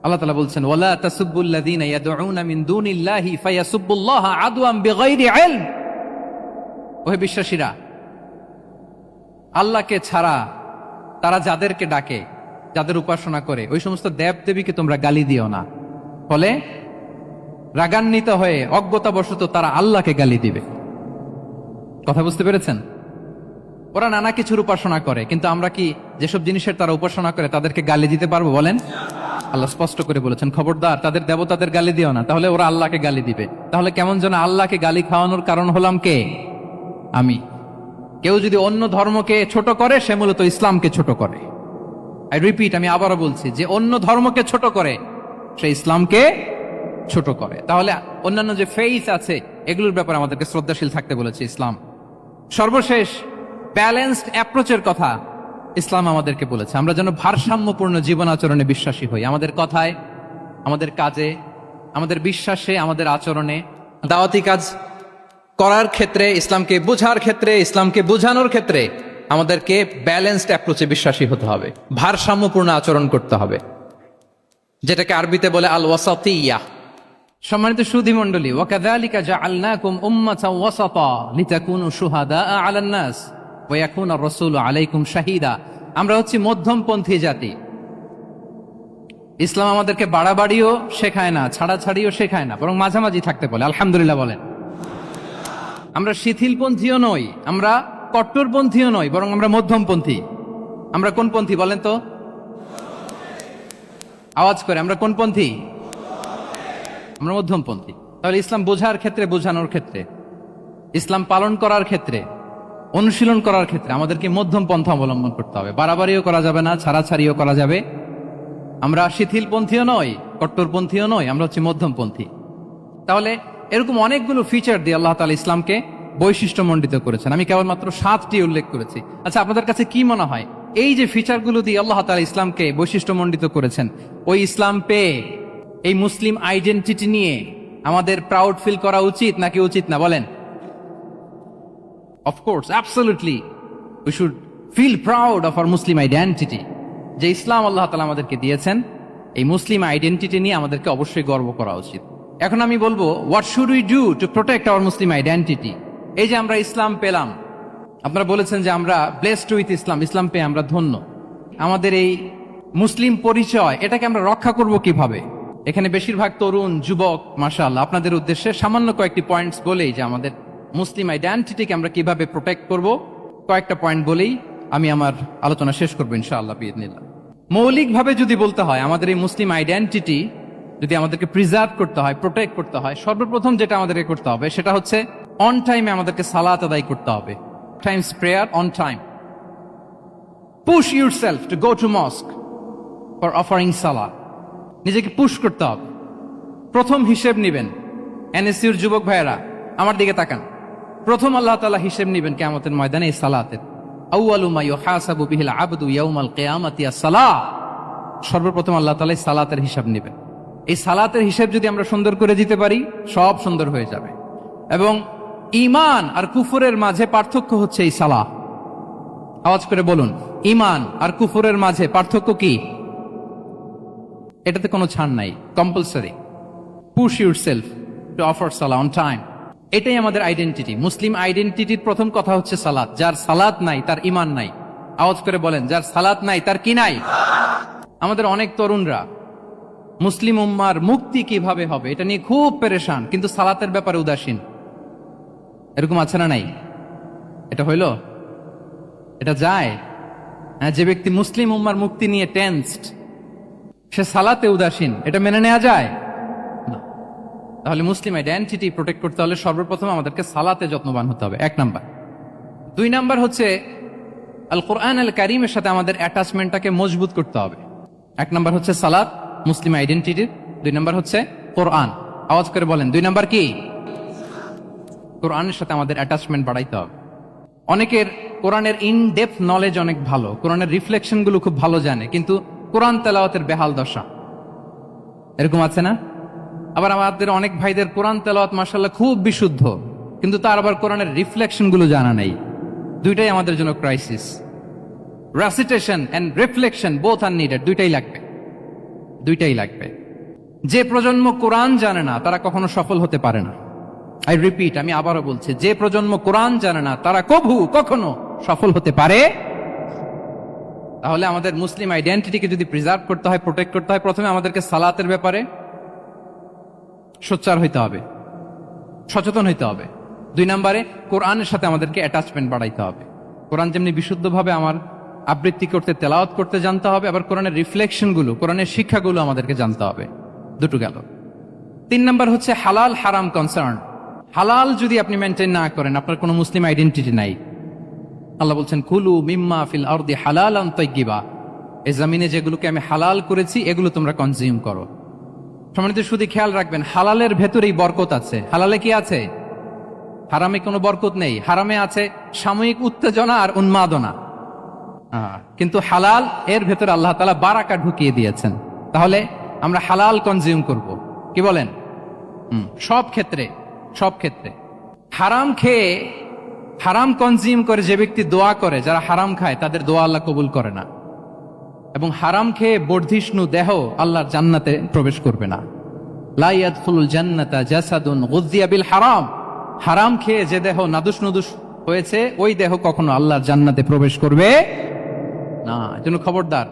আল্লাহ তাআলা বলছেন ওয়ালা তাসুবুল্লাযীনা ইয়াদউনা মিন দুনিল্লাহি ফায়াসুবুল্লাহা আদওয়ান বিগাইরি ইলম। ওহে বিশ্বাসীরা, আল্লাহকে ছাড়া তারা যাদেরকে ডাকে, যাদের উপাসনা করে, ওই সমস্ত দেব দেবীকে তোমরা গালি দিও না। ফলে রাগান্বিত হয়ে অজ্ঞতাবশত তারা আল্লাহকে গালি দিবে। কথা বুঝতে পেরেছেন? ওরা নানা কিছুর উপাসনা করে, কিন্তু আমরা কি যেসব জিনিসের তারা উপাসনা করে তাদেরকে গালি দিতে পারবো বলেন? আল্লাহ স্পষ্ট করে বলেছেন খবরদার তাদের দেবতাদের গালি দিও না, তাহলে ওরা আল্লাহকে গালি দিবে। তাহলে কেমন যেন আল্লাহকে গালি খাওয়ানোর কারণ হলাম কে? আমি। কেউ যদি অন্য ধর্মকে ছোট করে, সে মূলত ইসলামকে ছোট করে। আই রিপিট, আমি আবারও বলছি, যে অন্য ধর্মকে ছোট করে সে ইসলামকে ছোট করে। তাহলে অন্যান্য যে ফেইথ আছে এগুলোর ব্যাপারে আমাদেরকে শ্রদ্ধাশীল থাকতে বলেছে ইসলাম। সর্বশেষ ব্যালেন্সড অ্যাপ্রোচের কথা ইসলাম আমাদেরকে বলেছে। আমরা যেন ভারসাম্যপূর্ণ জীবন আচরণে বিশ্বাসী হই, আমাদের কথায়, আমাদের কাজে, আমাদের বিশ্বাসে, আমাদের আচরণে। দাওয়াতি কাজ করার ক্ষেত্রে, ইসলামকে বোঝার ক্ষেত্রে, ইসলামকে বোঝানোর ক্ষেত্রে আমাদেরকে ব্যালেন্সড অ্যাপ্রোচে বিশ্বাসী হতে হবে, ভারসাম্যপূর্ণ আচরণ করতে হবে, যেটাকে আরবিতে বলে আল ওয়াসাতিয়া। সম্মানিত সুধী মণ্ডলী, ওয়াকাযালিকা জাআলনাকুম উম্মাতান ওয়াসাতা লিতাকুনু শুহাদা আলান নাস ওয়া ইয়াকুনা আর-রাসূলু আলাইকুম শাহীদা। আমরা হচ্ছি মধ্যমপন্থী জাতি। ইসলাম আমাদেরকে বাড়াবাড়িও শেখায় না, ছাড়াছাড়িও শেখায় না, বরং মাঝামাঝি থাকতে বলে। আলহামদুলিল্লাহ বলেন। আমরা শিথিলপন্থীও নই, আমরা কট্টরপন্থীও নই, বরং আমরা মধ্যমপন্থী। আমরা কোন পন্থী বলেন তো? আওয়াজ করে, আমরা কোন পন্থী? আমরা মধ্যমপন্থী। তাহলে ইসলাম বোঝার ক্ষেত্রে, বোঝানোর ক্ষেত্রে, ইসলাম পালন করার ক্ষেত্রে, অনুশীলন করার ক্ষেত্রে আমাদেরকে মধ্যম পন্থা অবলম্বন করতে হবে। বাড়াবাড়িও করা যাবে না, ছাড়াছাড়িও করা যাবে। আমরা শিথিলপন্থীও নই, কট্টরপন্থীও নই, আমরা হচ্ছে মধ্যমপন্থী। তাহলে এরকম অনেকগুলো ফিচার দিয়ে আল্লাহ তাআলা ইসলামকে বৈশিষ্ট্যমণ্ডিত করেছেন। আমি কেবলমাত্র 7টি উল্লেখ করেছি। আচ্ছা, আপনাদের কাছে কি মনে হয়, এই যে ফিচারগুলো দিয়ে আল্লাহ তাআলা ইসলামকে বৈশিষ্ট্যমণ্ডিত করেছেন, ওই ইসলাম পেয়ে, এই মুসলিম আইডেন্টিটি নিয়ে আমাদের প্রাউড ফিল করা উচিত নাকি উচিত না? বলেন। Of course, absolutely we should feel proud of our Muslim identity. যে ইসলাম আল্লাহ তাআলা আমাদেরকে দিয়েছেন, এই মুসলিম আইডেন্টিটি নিয়ে আমাদেরকে অবশ্যই গর্ব করা উচিত। এখন আমি বলবো, what should we do to protect our Muslim identity? এই যে আমরা ইসলাম পেলাম, আপনারা বলেছেন যে আমরা ব্লেসড উইথ ইসলাম, ইসলাম পেয়ে আমরা ধন্য। আমাদের এই মুসলিম পরিচয়, এটাকে আমরা রক্ষা করব কিভাবে? এখানে বেশিরভাগ তরুণ যুবক, মাশাআল্লাহ, আপনাদের উদ্দেশ্যে সামান্য কয়েকটি পয়েন্টস বলেই যে আমাদের মুসলিম আইডেন্টিটিকে আমরা কিভাবে প্রোটেক্ট করব, কয়েকটা পয়েন্ট বলেই আমি আমার আলোচনা শেষ করবো ইনশাআল্লাহ বিইذনিল্লাহ। মৌলিকভাবে যদি বলতে হয়, আমাদের এই মুসলিম আইডেন্টিটি যদি আমাদেরকে প্রিজার্ভ করতে হয়, প্রোটেক্ট করতে হয়, সর্বপ্রথম যেটা আমাদেরকে করতে হবে সেটা হচ্ছে অন টাইমে আমাদেরকে সালাত আদায় করতে হবে। Times prayer on time. Push yourself to go to mosque for offering salah. নিজেকে পুশ করতে হবে। প্রথম হিসেব নিবেন, এনএসইউর যুবক ভাইয়েরা আমার দিকে তাকান, প্রথম আল্লাহ তাআলা হিসেব নিবেন কিয়ামতের ময়দানে এই সালাতের। আউয়ালু মা ইউহাসাবু বিহিল আবদু ইয়াউমাল কিয়ামাতি আস-সালাহ। সর্বপ্রথম আল্লাহ তাআলা এই সালাতের হিসাব নেবেন। এই সালাতের হিসেব যদি আমরা সুন্দর করে দিতে পারি, সব সুন্দর হয়ে যাবে। এবং ঈমান আর কুফরের মাঝে পার্থক্য হচ্ছে এই সালাহ। আওয়াজ করে বলুন, ঈমান আর কুফরের মাঝে পার্থক্য কি? এটাতে কোনো ছাড় নাই, compulsory. Push yourself to offer Salah on time. এটাই আমাদের আইডেন্টিটি। মুসলিম আইডেন্টিটির প্রথম কথা হচ্ছে সালাত। যার সালাত নাই তার ঈমান নাই। আওয়াজ করে বলেন, যার সালাত নাই তার কি নাই? আমাদের অনেক তরুণরা মুসলিম উম্মার মুক্তি কিভাবে হবে এটা নিয়ে খুব পেরেশান, কিন্তু সালাতের ব্যাপারে উদাসীন। এরকম আছে না নাই? এটা হইল? এটা যায়? যে ব্যক্তি মুসলিম উম্মার মুক্তি নিয়ে টেন্সড, সে সালাতে উদাসীন, এটা মেনে নেওয়া যায়? তাহলে মুসলিম আইডেন্টিটি প্রোটেক্ট করতে হলে সর্বপ্রথম আমাদেরকে সালাতে যত্নবান হতে হবে, 1 নাম্বার। 2 নাম্বার হচ্ছে আল কোরআন আল কারীমের সাথে আমাদের অ্যাটাচমেন্টটাকে মজবুত করতে হবে। 1 নাম্বার হচ্ছে সালাত, মুসলিম আইডেন্টিটির। 2 নাম্বার হচ্ছে কোরআন। আওয়াজ করে বলেন, 2 নাম্বার কি? কোরআনের সাথে আমাদের অ্যাটাচমেন্ট বাড়াইতে হবে। অনেকের কোরআনের ইন ডেপথ নলেজ অনেক ভালো, কোরআনের রিফ্লেকশন গুলো খুব ভালো জানে, কিন্তু কোরআন তেলাওয়াতের বেহাল দশা। এরকম আছে না? আবার আমাদের অনেক ভাইদের কোরআন তেলাওয়াত মাশাআল্লাহ খুব বিশুদ্ধ, কিন্তু তার আবার কোরআনের রিফ্লেকশন গুলো জানা নেই। দুইটাই আমাদের জন্য crisis. Recitation and reflection both are needed. দুইটাই লাগবে। যে প্রজন্ম কোরআন জানে না তারা কখনো সফল হতে পারে না। আই রিপিট, আমি আবারও বলছি, যে প্রজন্ম কোরআন জানে না তারা কখনো সফল হতে পারে। তাহলে আমাদের মুসলিম আইডেন্টিটিকে যদি প্রিজার্ভ করতে হয়, প্রোটেক্ট করতে হয়, প্রথমে আমাদেরকে সালাতের ব্যাপারে সোচ্চার হইতে হবে, সচেতন হইতে হবে। 2 নম্বরে কোরআনের সাথে আমাদেরকে অ্যাটাচমেন্ট বাড়াইতে হবে। কোরআন যেমনি বিশুদ্ধভাবে আমার আবৃত্তি করতে, তেলাওয়াত করতে জানতে হবে, আবার কোরআনের রিফ্লেকশন গুলো, কোরআনের শিক্ষাগুলো আমাদেরকে জানতে হবে। 2টো গেল। 3 নম্বর হচ্ছে হালাল হারাম কনসার্ন। হালাল যদি আপনি মেনটেন না করেন, আপনার কোনো মুসলিম আইডেন্টিটি নাই। আল্লাহ বলছেন, কুলু মিম্মা ফিল আরদি হালালান তাইয়্যিবা। এই জমিনে যেগুলোকে আমি হালাল করেছি এগুলো তোমরা কনজিউম করো। সম্মানিত শুধু খেয়াল রাখবেন, হালালের ভেতরেই বরকত আছে। হালালে কি আছে? হারামে কোনো বরকত নেই, হারামে আছে সাময়িক উত্তেজনা আর উন্মাদনা। কিন্তু হালাল এর ভেতরে আল্লাহ তাআলা বারাকা ঢুকিয়ে দিয়েছেন। তাহলে আমরা হালাল কনজিউম করব, কি বলেন? সব ক্ষেত্রে, সব ক্ষেত্রে। হারাম খেয়ে, হারাম কনজিউম করে যে ব্যক্তি দোয়া করে, যারা হারাম খায় তাদের দোয়া আল্লাহ কবুল করে না। এবং হারাম খেয়ে বর্ধিষ্ণু দেহ আল্লাহর জান্নাতে প্রবেশ করবে না। লা ইয়াদখুলুল জান্নাতা জাসাদুন গুযিয়া বিল হারাম। হারাম খেয়ে যে দেহ নাদুস নুদুস হয়েছে, ওই দেহ কখনো আল্লাহর জান্নাতে প্রবেশ করবে না। এজন্য খবরদার,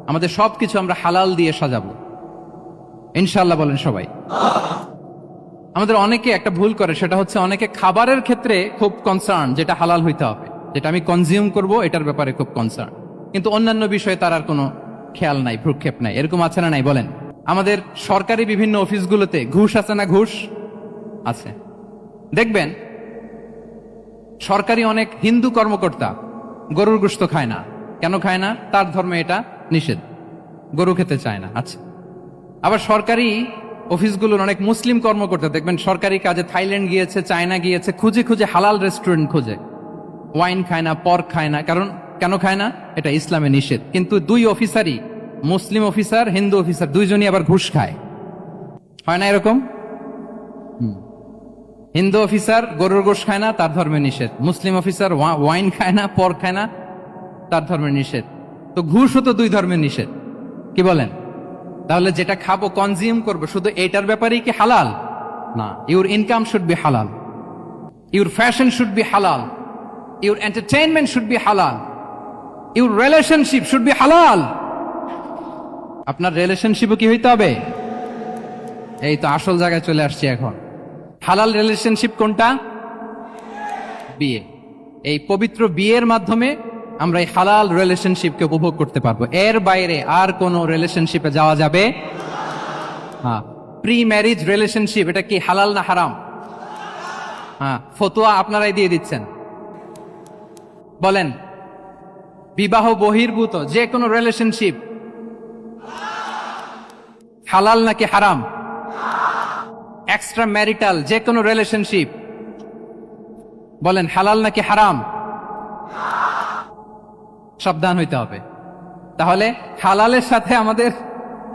আমাদের সবকিছু আমরা হালাল দিয়ে সাজাবো ইনশাআল্লাহ। বলেন সবাই। আমাদের অনেকে একটা ভুল করে, সেটা হচ্ছে অনেকে খাবারের ক্ষেত্রে খুব কনসার্ন, যেটা হালাল হইতে হবে, যেটা আমি কনজিউম করব এটার ব্যাপারে খুব কনসার্ন, কিন্তু অন্যান্য বিষয়ে তার আর কোনো খেয়াল নাই, ভ্রুক্ষেপ নাই। এরকম আছে না নাই বলেন? আমাদের সরকারি বিভিন্ন অফিসগুলোতে ঘুষ আছে না? ঘুষ আছে। দেখবেন সরকারি অনেক হিন্দু কর্মকর্তা গরুর গোশত খায় না। কেন খায় না? তার ধর্মে এটা নিষেধ, গরু খেতে চায় না। আচ্ছা, আবার সরকারি অফিসগুলোর অনেক মুসলিম কর্মকর্তা দেখবেন সরকারি কাজে থাইল্যান্ড গিয়েছে, চায়না গিয়েছে, খুঁজে খুঁজে হালাল রেস্টুরেন্ট খোঁজে, ওয়াইন খায় না, পর্ক খায় না। কারণ কেন খায় না? এটা ইসলামে নিষেধ। কিন্তু দুই অফিসারই, মুসলিম অফিসার, হিন্দু অফিসার, দুইজনই আবার ঘুষ খায়। হয় না এরকম? হিন্দু অফিসার গরুর গোশ খায় না, তার ধর্মে নিষেধ। মুসলিম অফিসার ওয়াইন খায় না, পর্ক খায় না, তার ধর্মের নিষেধ। তো ঘুষও তো দুই ধর্মের নিষেধ, কি বলেন? তাহলে যেটা খাবো, কনজিউম করবো, শুধু এটার ব্যাপারেই কি হালাল? না। ইউর ইনকাম শুড বি হালাল, ইউর ফ্যাশন শুড বি হালাল, ইউর এন্টারটেইনমেন্ট শুড বি হালাল, ইউর রিলেশনশিপ শুড বি হালাল। আপনার রিলেশনশিপও কি হইতে হবে? এই তো আসল জায়গায় চলে আসছি এখন। হালাল রিলেশনশিপ কোনটা? বিয়ে। এই পবিত্র বিয়ের মাধ্যমে আমরা এই হালাল রিলেশনশিপকে উপভোগ করতে পারবো। এর বাইরে আর কোন রিলেশনশিপে যাওয়া যাবে? হ্যাঁ। প্রি ম্যারিজ রিলেশনশিপ, এটা কি হালাল না হারাম? হ্যাঁ, ফতোয়া আপনারাই দিয়ে দিচ্ছেন। বলেন, বিবাহ বহির্ভূত যে কোনো রিলেশনশিপ হালাল নাকি হারাম? এক্সট্রা ম্যারিটাল যে কোনো রিলেশনশিপ বলেন হালাল নাকি হারাম? সাবধান হইতে হবে। তাহলে হালালের সাথে আমাদের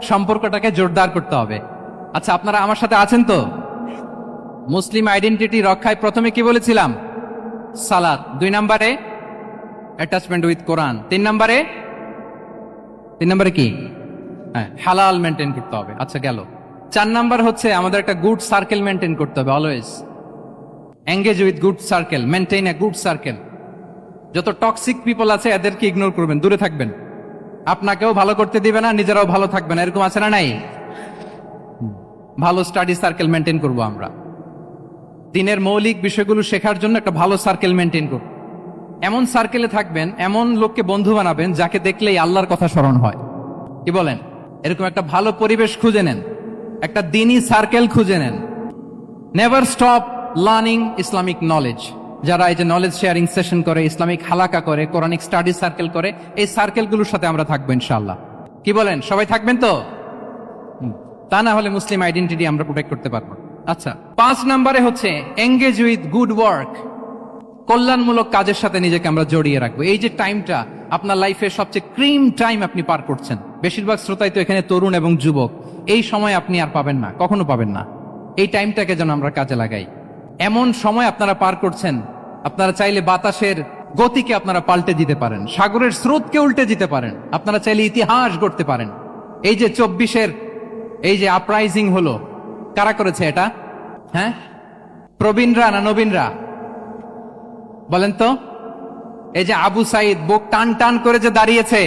সম্পর্কটাকে জোরদার করতে হবে। আচ্ছা, আপনারা আমার সাথে আছেন তো? মুসলিম আইডেন্টিটি রক্ষায় প্রথমে কি বলেছিলাম? সালাত। 2 নম্বরে অ্যাটাচমেন্ট উইথ কোরআন। 3 নম্বরে কি? হ্যাঁ, হালাল মেনটেন করতে হবে। আচ্ছা, গেল। 4 নাম্বার হচ্ছে আমাদের একটা গুড সার্কেল মেনটেন করতে হবে। Always engage with good circle, maintain a good circle. যত টক্সিক পিপল আছে এদেরকে ইগনোর করবেন, দূরে থাকবেন। আপনাকেও ভালো করতে দিবে না, নিজেরাও ভালো থাকবে না। এরকম আছে না নাই? ভালো স্টাডি সার্কেল মেনটেন করব আমরা। দিনের মৌলিক বিষয়গুলো শেখার জন্য একটা ভালো সার্কেল মেনটেন করব। এমন সার্কেলে থাকবেন, এমন লোককে বন্ধু বানাবেন যাকে দেখলেই আল্লাহর কথা স্মরণ হয়, কি বলেন? এরকম একটা ভালো পরিবেশ খুঁজে নেন, একটা দ্বীনি সার্কেল খুঁজে নেন। Never stop learning Islamic knowledge. যারা এই যে নলেজ শেয়ারিং সেশন করে, ইসলামিক হালাকা করে, কোরআনিক স্টাডি সার্কেল করে, এই সার্কেলগুলোর সাথে আমরা থাকবো ইনশাআল্লাহ, কি বলেন? সবাই থাকবেন তো? তা না হলে মুসলিম আইডেন্টিটি আমরা প্রোটেক্ট করতে পারবো। আচ্ছা, 5 নম্বরে হচ্ছে এঙ্গেজ উইথ গুড ওয়ার্ক। কল্যাণমূলক কাজের সাথে নিজেকে আমরা জড়িয়ে রাখবো। এই যে টাইমটা আপনার লাইফের সবচেয়ে ক্রিম টাইম আপনি পার করছেন, বেশিরভাগ শ্রোতাই তো এখানে তরুণ এবং যুবক, এই সময় আপনি আর পাবেন না, কখনো পাবেন না। এই টাইমটাকে যেন আমরা কাজে লাগাই। এমন সময় আপনারা পার করছেন, আপনারা চাইলে বাতাসের গতিকে আপনারা পাল্টে দিতে পারেন, সাগরের স্রোতকে উল্টে দিতে পারেন, আপনারা চাইলে ইতিহাস গড়তে পারেন। এই যে 24-এর এই যে আপরাইজিং হলো, কারা করেছে এটা? হ্যাঁ, প্রবীণরা না নবীনরা? বলেন তো। এই যে আবু সাইদ বুক টান টান করে যে দাঁড়িয়েছে,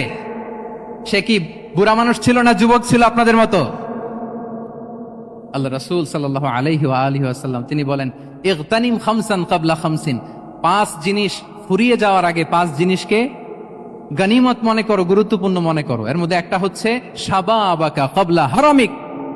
সে কি বুড়া মানুষ ছিল না যুবক ছিল আপনাদের মতো? আল্লাহ রাসূল সাল্লাল্লাহু আলাইহি ওয়া আলিহি ওয়াসাল্লাম তিনি বলেন, ইগতানিম খামসান ক্বাবলা খামসিন। 5 জিনিস ফুরিয়ে যাওয়ার আগে 5 জিনিসকে গনিমত মনে করো, গুরুত্বপূর্ণ মনে করো। এর মধ্যে একটা হচ্ছে শাবাবাকা ক্বাবলা হারামিক।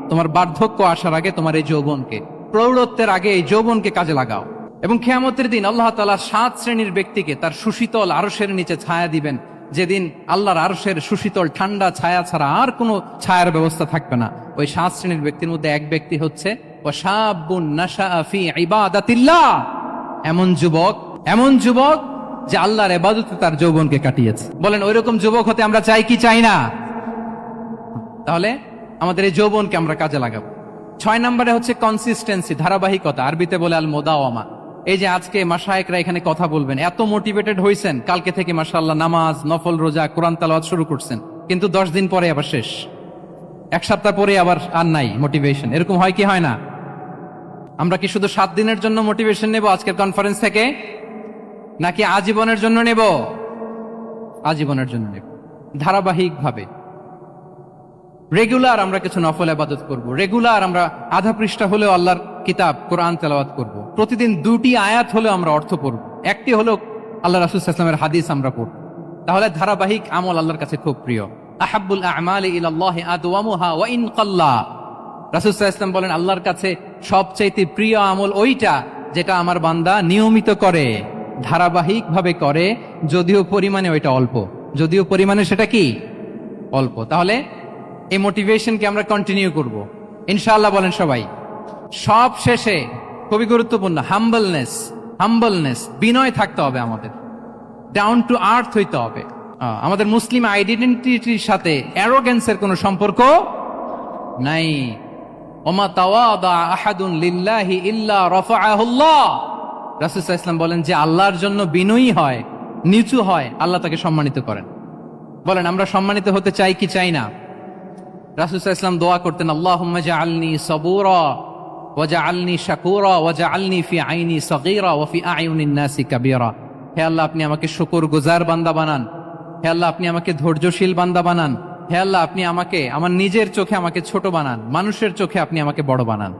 তোমার বার্ধক্য আসার আগে তোমার এই যৌবনকে, প্রৌঢ়ত্বের আগে এই যৌবনকে কাজে লাগাও। এবং কিয়ামতের দিন আল্লাহ তাআলা 7 শ্রেণীর ব্যক্তিকে তার সুশীতল আরশের নিচে ছায়া দিবেন, যেদিন আল্লাহর আরশের সুশীতল ঠান্ডা ছায়া ছাড়া আর কোনো ছায়ার ব্যবস্থা থাকবে না। ওই 7 শ্রেণীর ব্যক্তির মধ্যে এক ব্যক্তি হচ্ছে ওয়াশাবুন নাশাআ ফি ইবাদাতিল্লাহ। এমন যুবক যে আল্লাহর ইবাদতে তার যৌবনকে কাটিয়েছে। বলেন ওইরকম যুবক হতে আমরা চাই কি চাই না? তাহলে আমাদের এই যৌবনকে আমরা কাজে লাগাবো। 6 নম্বরে হচ্ছে কনসিস্টেন্সি, ধারাবাহিকতা, আরবিতে বলে আল মুদাওয়ামা। এই যে আজকে মাশায়েখরা এখানে কথা বলবেন, এত মোটিভেটেড হইছেন, কালকে থেকে মাশাআল্লাহ নামাজ, নফল রোজা, কোরআন তেলাওয়াত শুরু করছেন, কিন্তু 10 দিন পরে আবার শেষ, 1 সপ্তাহ পরে আবার আর নাই মোটিভেশন। এরকম হয় কি হয় না? আমরা কি শুধু 7 দিনের জন্য মোটিভেশন নেব আজকের কনফারেন্স থেকে, নাকি আজীবনের জন্য নেব? আজীবনের জন্য নেব। ধারাবাহিকভাবে রেগুলার আমরা কিছু নফল ইবাদত করব, রেগুলার আমরা আধা পৃষ্ঠা হলেও আল্লাহর কিতাব কোরআন তেলাওয়াত করব, প্রতিদিন 2টি আয়াত হলেও আমরা অর্থ পড়ব, একটি হলেও আল্লাহ রাসূল সাল্লাল্লাহু আলাইহি ওয়াসাল্লামের হাদিস আমরা পড়ব। তাহলে ধারাবাহিক আমল আল্লাহর কাছে খুব প্রিয়। আহাব্বুল আ'মালি ইলাল্লাহি আদওয়ামুহা ওয়া ইন কাল্লা। রাসূল সাল্লাল্লাহু আলাইহি ওয়াসাল্লাম বলেন আল্লাহর কাছে সবচাইতে প্রিয় আমল ওইটা যেটা আমার বান্দা নিয়মিত করে, ধারাবাহিকভাবে করে, যদিও পরিমাণে ওইটা অল্প, যদিও পরিমাণে সেটা কি অল্প। তাহলে এই মোটিভেশনকে আমরা কন্টিনিউ করব ইনশাআল্লাহ। বলেন সবাই। সব শেষে খুবই গুরুত্বপূর্ণ হাম্বলনেস, বিনয় থাকতে হবে আমাদের, ডাউন টু আর্থ হইতে হবে। আমাদের মুসলিম আইডেন্টিটির সাথে অ্যারোগেন্সের কোনো সম্পর্ক নাই। ওমা তাওয়াদা আহাদুন লিল্লাহি ইল্লা রাফাআহুল্লাহ। রাসূল সাল্লাল্লাহু আলাইহি ওয়াসাল্লাম বলেন যে আল্লাহর জন্য বিনয়ী হয়, নিচু হয়, আল্লাহ তাকে সম্মানিত করেন। বলেন আমরা সম্মানিত হতে চাই কি চাই না? রাসূল সাল্লাল্লাহু আলাইহি ওয়াসাল্লাম দোয়া করতেন, আল্লাহুম্মা জাআলনি সাবুরা ওয়া জাআলনি শাকুরা ওয়া জাআলনি ফি আইনি সাগীরা ওয়া ফি আয়ুনিন নাসি কাবীরা। হে আল্লাহ আপনি আমাকে শুকরগুজার বান্দা বানান, হে আল্লাহ আপনি আমাকে ধৈর্যশীল বান্দা বানান, হে আল্লাহ আপনি আমাকে আমার নিজের চোখে আমাকে ছোট বানান, মানুষের চোখে আপনি আমাকে বড় বানান।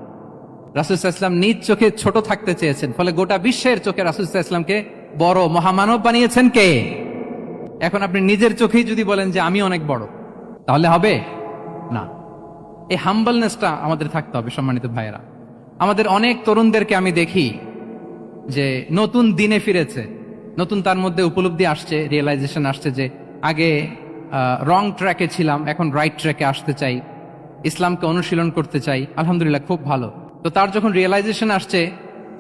রাসূল সাল্লাল্লাহু আলাইহি ওয়াসাল্লাম নিজ চোখে ছোট থাকতে চেয়েছেন, ফলে গোটা বিশ্বের চোখে রাসূল সাল্লাল্লাহু আলাইহি ওয়াসাল্লামকে বড় মহামানব বানিয়েছেন কে? এখন আপনি নিজের চোখেই যদি বলেন যে আমি অনেক বড়, তাহলে হবে না। এই হাম্বলনেসটা আমাদের থাকতে হবে। সম্মানিত ভাইয়েরা, আমাদের অনেক তরুণদেরকে আমি দেখি যে নতুন দিনে ফিরেছে, নতুন তার মধ্যে উপলব্ধি আসছে, রিয়েলাইজেশন আসছে যে আগে রং ট্র্যাকে ছিলাম, এখন রাইট ট্র্যাকে আসতে চাই, ইসলামকে অনুশীলন করতে চাই। আলহামদুলিল্লাহ, খুব ভালো। তো তার যখন রিয়েলাইজেশন আসছে,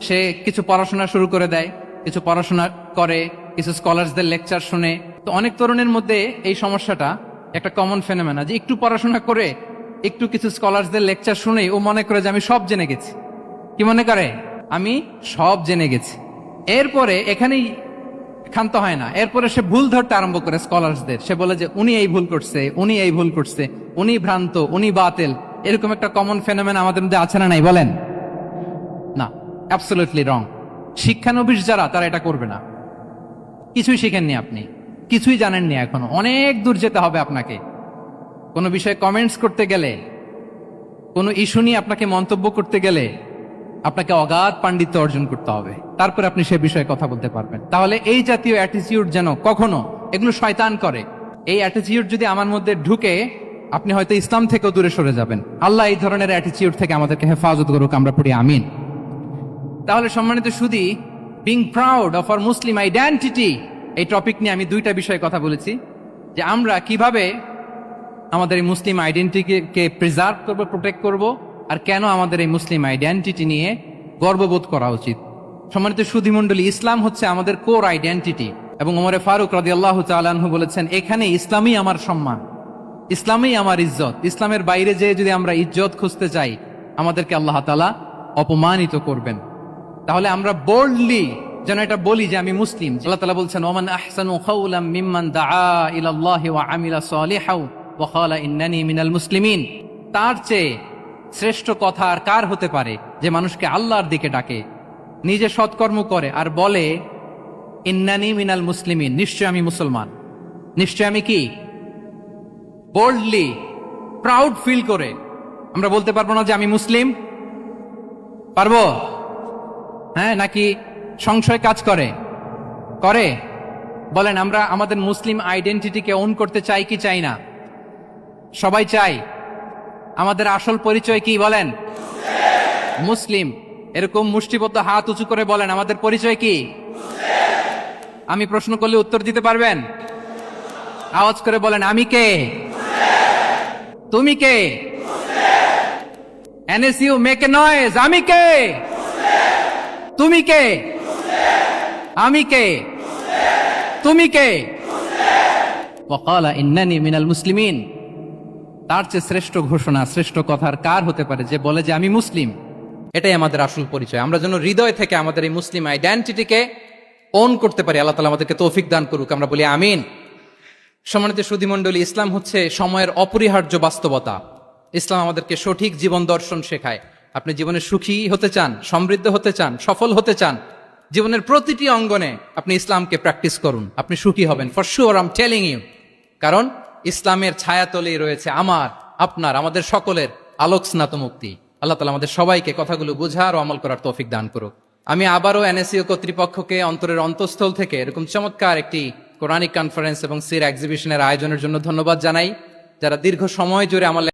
সে কিছু পড়াশোনা শুরু করে দেয়, কিছু পড়াশোনা করে, কিছু স্কলারসদের লেকচার শুনে। তো অনেক তরুণের মধ্যে এই সমস্যাটা একটা কমন ফেনোমেনা, যে একটু পড়াশোনা করে, একটু কিছু স্কলারসদের লেকচার শুনেই ও মনে করে যে আমি সব জেনে গেছি। কি মনে করে? আমি সব জেনে গেছি। এরপরে এখানেই ক্ষান্ত হয় না, এরপরে সে ভুল ধরতে আরম্ভ করে স্কলারসদের। সে বলে যে উনি এই ভুল করছে, উনি এই ভুল করছে, উনি ভ্রান্ত, উনি বাতিল। এরকম একটা কমন ফেনোমেনা আমাদের মধ্যে আছে না নাই? বলেন না, অ্যাবসলিউটলি রং। শিক্ষানবিশ যারা, তারা এটা করবে না। কিছুই শিখেননি আপনি, কিছুই জানেননি, এখনো অনেক দূর যেতে হবে আপনাকে। কোনো বিষয়ে কমেন্টস করতে গেলে, কোনো ইস্যু নিয়ে আপনাকে মন্তব্য করতে গেলে আপনাকে অগাধ পাণ্ডিত্য অর্জন করতে হবে, তারপরে আপনি সে বিষয়ে কথা বলতে পারবেন। তাহলে এই জাতীয় অ্যাটিটিউড যেন কখনো, এগুলো শয়তান করে, এই অ্যাটিটিউড যদি আমার মধ্যে ঢুকে, আপনি হয়তো ইসলাম থেকেও দূরে সরে যাবেন। আল্লাহ এই ধরনের অ্যাটিটিউড থেকে আমাদেরকে হেফাজত করুক, আমরা পড়ি আমিন। তাহলে সম্মানিত সুধী, being proud of our Muslim identity, এই টপিক নিয়ে আমি 2টা বিষয়ে কথা বলেছি, যে আমরা কিভাবে আমাদের এই মুসলিম আইডেন্টিটিকে প্রিজার্ভ করব, প্রোটেক্ট করব, আর কেন আমাদের এই মুসলিম আইডেন্টিটি নিয়ে গর্ববোধ করা উচিত। সম্মানিত সুধী মণ্ডলী, ইসলাম হচ্ছে আমাদের কোর আইডেন্টিটি, এবং ওমর ফারুক রাদিয়াল্লাহু তাআলা আনহু বলেছেন, এখানে ইসলামই আমার সম্মান, ইসলামই আমার ইজ্জত। ইসলামের বাইরে যেয়ে যদি আমরা ইজ্জত খুঁজতে চাই, আমাদেরকে আল্লাহ তাআলা অপমানিত করবেন। তাহলে আমরা বোল্ডলি যেন এটা বলি যে আমি মুসলিম। আল্লাহ তাআলা বলছেন, ওমান আহসানু কাওলাম মিম্মান দাআ ইলাল্লাহি ওয়া আমিলা সালিহাও ওয়া ক্বালা ইন্নানি মিনাল মুসলিমিন। তার চেয়ে শ্রেষ্ঠ কথা আর কার হতে পারে যে মানুষকে আল্লাহর দিকে ডাকে, নিজে সৎকর্ম করে আর বলে ইন্নানি মিনাল মুসলিমিন, নিশ্চয় আমি মুসলমান, নিশ্চয় আমি কি? বোল্ডলি, প্রাউড ফিল করে আমরা বলতে পারবো না যে আমি মুসলিম? পারবো? হ্যাঁ, নাকি সংশয় কাজ করে? করে? বলেন, আমরা আমাদের মুসলিম আইডেন্টিটিকে ওন করতে চাই কি চাই না? সবাই চাই। আমাদের আসল পরিচয় কি বলেন? মুসলিম। এরকম মুষ্টিবদ্ধ হাত উঁচু করে বলেন, আমাদের পরিচয় কি? আমি প্রশ্ন করলে উত্তর দিতে পারবেন? আওয়াজ করে বলেন, আমি কে? তুমি কে? এনএসইউ মেক এ নয়েজ, আমি কে? তুমি কে? আমি কে? তুমি কে? ওয়াকালা ইন্নানি মিনাল মুসলিমিন। তার চেয়ে শ্রেষ্ঠ ঘোষণা, শ্রেষ্ঠ কথার কার হতে পারে যে বলে যে আমি মুসলিম? এটাই আমাদের আসল পরিচয়। আমরা যেন হৃদয় থেকে আমাদের এই মুসলিম আইডেন্টিটিকে ওন করতে পারি। আল্লাহ তাআলা আমাদেরকে তৌফিক দান করুক, আমরা বলি আমিন। সম্মানিত সুধীমণ্ডলী, ইসলাম হচ্ছে সময়ের অপরিহার্য বাস্তবতা। ইসলাম আমাদেরকে সঠিক জীবন দর্শন শেখায়। আপনি জীবনে সুখী হতে চান, সমৃদ্ধ হতে চান, সফল হতে চান, জীবনের প্রতিটি অঙ্গনে আপনি ইসলামকে প্র্যাকটিস করুন, আপনি সুখী হবেন for sure, I am telling you. কারণ ইসলামের ছায়াতলেই রয়েছে আমার, আপনার, আমাদের সকলের আলোক স্নাত মুক্তি। আল্লাহ তাআলা আমাদের সবাইকে কথাগুলো বোঝার ও আমল করার তৌফিক দান করুক। আমি আবারও এনএসইউ কর্তৃপক্ষকে অন্তরের অন্তঃস্থল থেকে এরকম চমৎকার একটি কোরআনিক কনফারেন্স এবং সির এক্সিবিশনের আয়োজনের জন্য ধন্যবাদ জানাই, যারা দীর্ঘ সময় জুড়ে আমার